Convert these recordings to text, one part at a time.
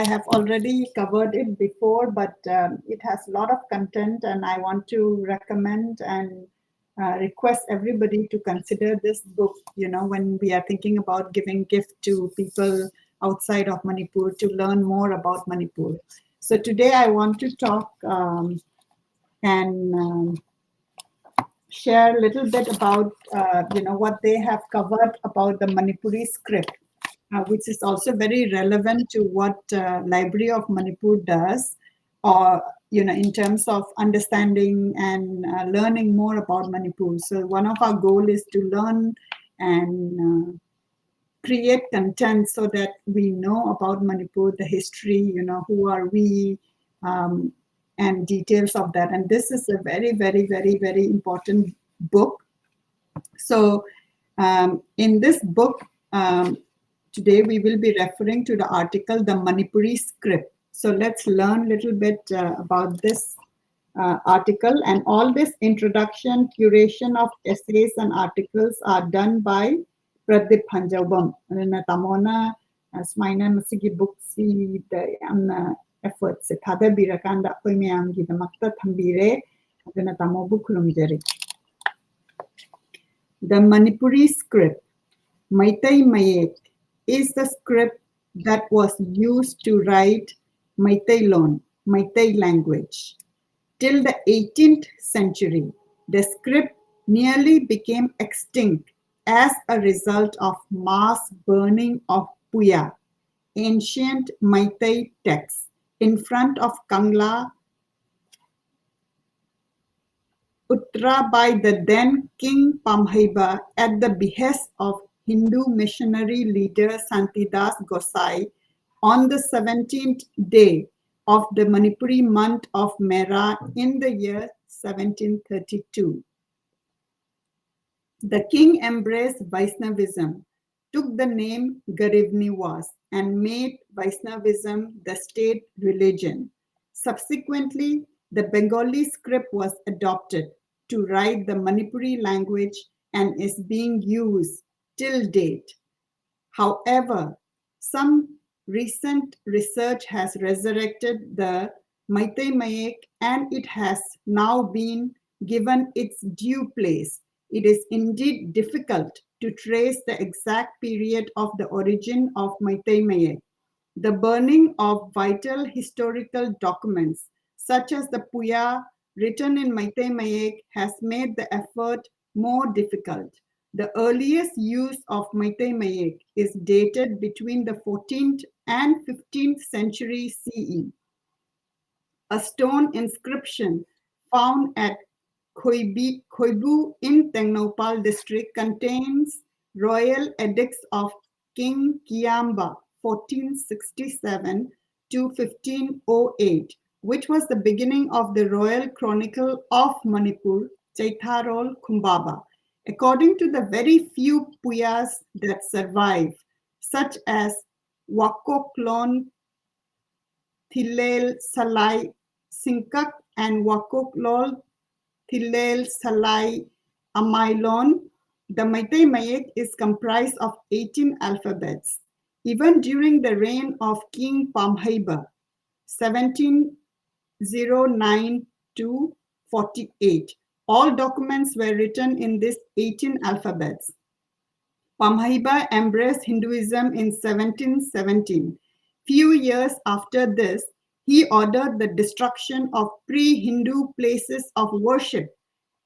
I have already covered it before, but it has a lot of content, and I want to recommend and request everybody to consider this book, when we are thinking about giving gift to people outside of Manipur to learn more about Manipur. So today I want to talk and share a little bit about what they have covered about the Manipuri script, which is also very relevant to what Library of Manipur does, or in terms of understanding and learning more about Manipur. So one of our goal is to learn and create content so that we know about Manipur, the history, who are we, and details of that. And this is a very, very, very, very important book. So in this book, today we will be referring to the article, The Manipuri Script. So let's learn a little bit about this article. And all this introduction, curation of essays and articles are done by Pradip Hanjabam. Tamona Smaina Masigi Buksi, the efforts, Tada Birakanda Koyamgi, the Makta Tambire, the Tamobu Kulumjeri. The Manipuri script, Maitai Mayek, is the script that was used to write Maitai language. Till the 18th century, the script nearly became extinct as a result of mass burning of Puya, ancient Maitai texts, in front of Kangla Uttara by the then King Pamhaiba at the behest of Hindu missionary leader Santidas Gosai on the 17th day of the Manipuri month of Mera in the year 1732. The king embraced Vaishnavism, took the name Garibniwas, and made Vaishnavism the state religion. Subsequently, the Bengali script was adopted to write the Manipuri language and is being used till date. However, some recent research has resurrected the Maitai Mayek and it has now been given its due place. It is indeed difficult to trace the exact period of the origin of Maitai Mayek. The burning of vital historical documents, such as the Puya written in Maitai Mayek, has made the effort more difficult. The earliest use of Maitai Mayek is dated between the 14th and 15th century CE. A stone inscription found at Khoibu in Tengnopal district contains royal edicts of King Kiamba 1467 to 1508, which was the beginning of the royal chronicle of Manipur, Chaitharol Kumbaba. According to the very few Puyas that survive, such as Wakoklon Thilel Salai Sinkak and Wakoklol Thilel Salai Amailon, the Maitai Mayek is comprised of 18 alphabets. Even during the reign of King Pamhaiba, 1709 to 48, all documents were written in these 18 alphabets. Pamhaiba embraced Hinduism in 1717. Few years after this, he ordered the destruction of pre-Hindu places of worship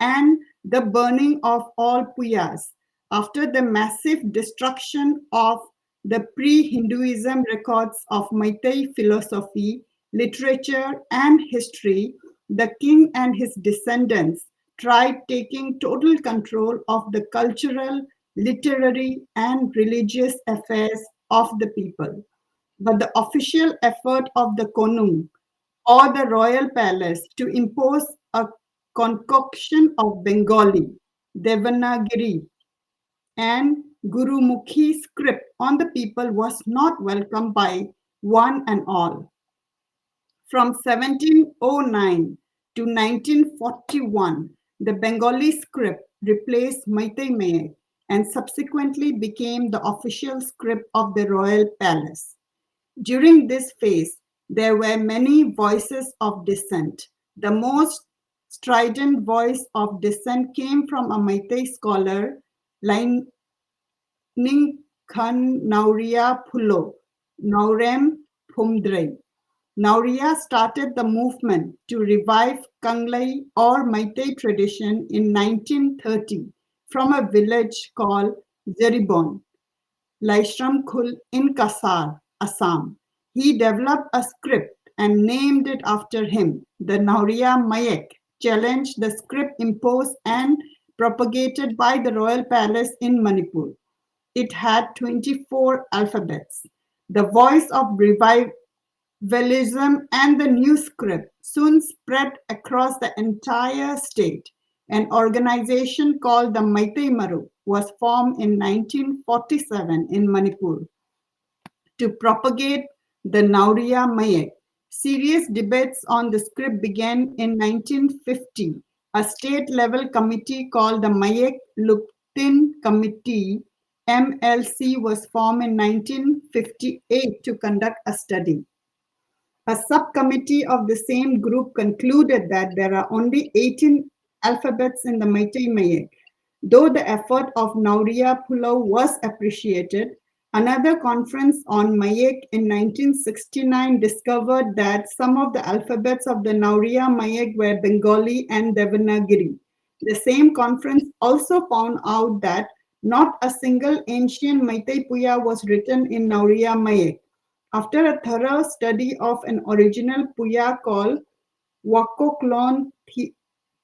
and the burning of all Puyas. After the massive destruction of the pre-Hinduism records of Maitai philosophy, literature, and history, the king and his descendants tried taking total control of the cultural, literary, and religious affairs of the people. But the official effort of the Konung or the royal palace to impose a concoction of Bengali, Devanagari, and Gurumukhi script on the people was not welcomed by one and all. From 1709 to 1941, the Bengali script replaced Maitai Mayek and subsequently became the official script of the royal palace. During this phase, there were many voices of dissent. The most strident voice of dissent came from a Meitei scholar, Lain Khan Nauria Phulo, Naurem Phumdrei. Nauria started the movement to revive Kanglai or Meitei tradition in 1930 from a village called Jeribon, Laishram Khul in Kasar, Assam. He developed a script and named it after him. The Nauria Mayek challenged the script imposed and propagated by the royal palace in Manipur. It had 24 alphabets. The voice of revivalism and the new script soon spread across the entire state. An organization called the Meitei Maru was formed in 1947 in Manipur to propagate the Nauriya Mayek. Serious debates on the script began in 1950. A state-level committee called the Mayek Luktin Committee MLC was formed in 1958 to conduct a study. A subcommittee of the same group concluded that there are only 18 alphabets in the Meitei Mayek. Though the effort of Nauriya Pulao was appreciated, another conference on Mayek in 1969 discovered that some of the alphabets of the Nauriya Mayek were Bengali and Devanagari. The same conference also found out that not a single ancient Meitei Puya was written in Nauriya Mayek. After a thorough study of an original Puya called Wakoklon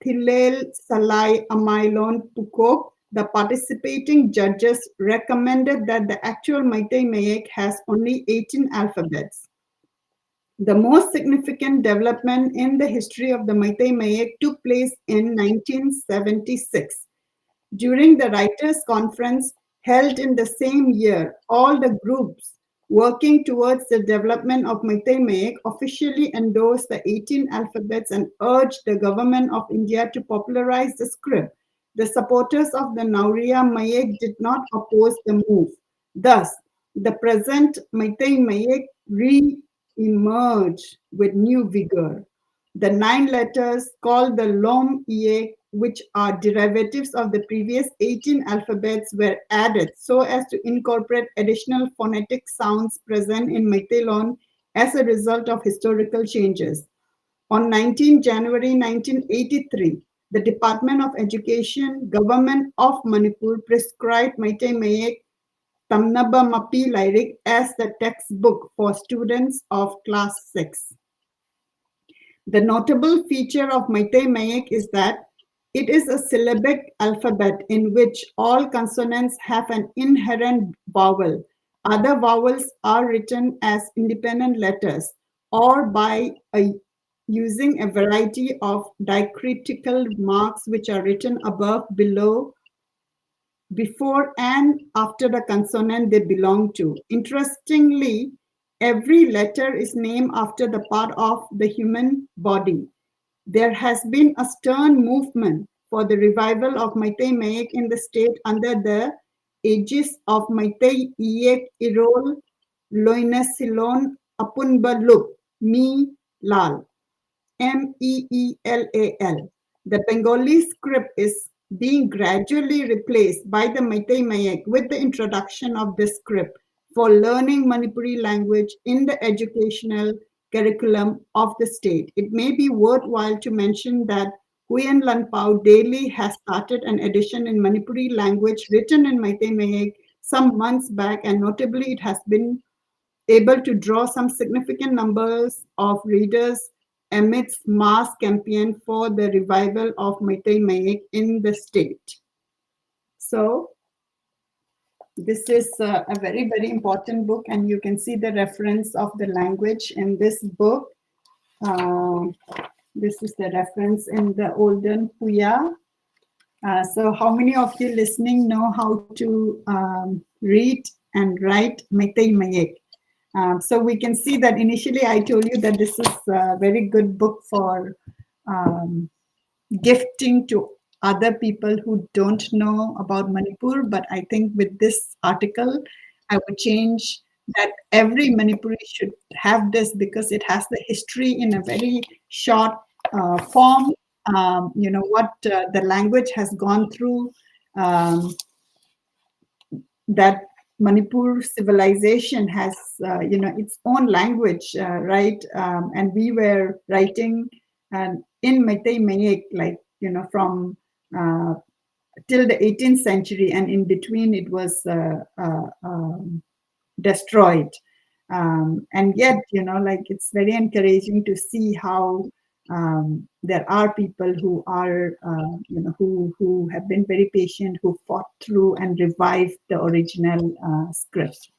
Thilel Salai Amailon Pukok, the participating judges recommended that the actual Meitei Mayek has only 18 alphabets. The most significant development in the history of the Meitei Mayek took place in 1976. During the Writers' Conference held in the same year, all the groups working towards the development of Meitei Mayek officially endorsed the 18 alphabets and urged the government of India to popularize the script. The supporters of the Nauriya Mayek did not oppose the move. Thus, the present Meitei Mayek re-emerged with new vigor. The 9 letters called the Lom Ie, which are derivatives of the previous 18 alphabets, were added so as to incorporate additional phonetic sounds present in Meiteilon as a result of historical changes. On 19 January 1983, the Department of Education, Government of Manipur prescribed Meitei Mayek Tamnaba Mapi Lyric as the textbook for students of class 6. The notable feature of Meitei Mayek is that it is a syllabic alphabet in which all consonants have an inherent vowel. Other vowels are written as independent letters or by using a variety of diacritical marks which are written above, below, before and after the consonant they belong to. Interestingly, every letter is named after the part of the human body. There has been a stern movement for the revival of Meitei Mayek in the state under the aegis of Meitei Iyek Irol Loinasilon Apunbaluk Mi Lal. MEELAL. The Bengali script is being gradually replaced by the Meitei Mayek with the introduction of this script for learning Manipuri language in the educational curriculum of the state. It may be worthwhile to mention that Huyen Lanpao Daily has started an edition in Manipuri language written in Meitei Mayek some months back, and notably it has been able to draw some significant numbers of readers amidst mass campaign for the revival of Meitei Mayek in the state. So this is a very, very important book, and you can see the reference of the language in this book. This is the reference in the olden Puya. So how many of you listening know how to read and write Meitei Mayek? So we can see that initially I told you that this is a very good book for gifting to other people who don't know about Manipur. But I think with this article, I would change that every Manipuri should have this because it has the history in a very short form. What the language has gone through. Um, that Manipur civilization has, its own language, right? And we were writing in Meitei Mayek, like, from uh, till the 18th century, and in between it was destroyed. And yet, like, it's very encouraging to see how there are people who are, who have been very patient, who fought through and revived the original script.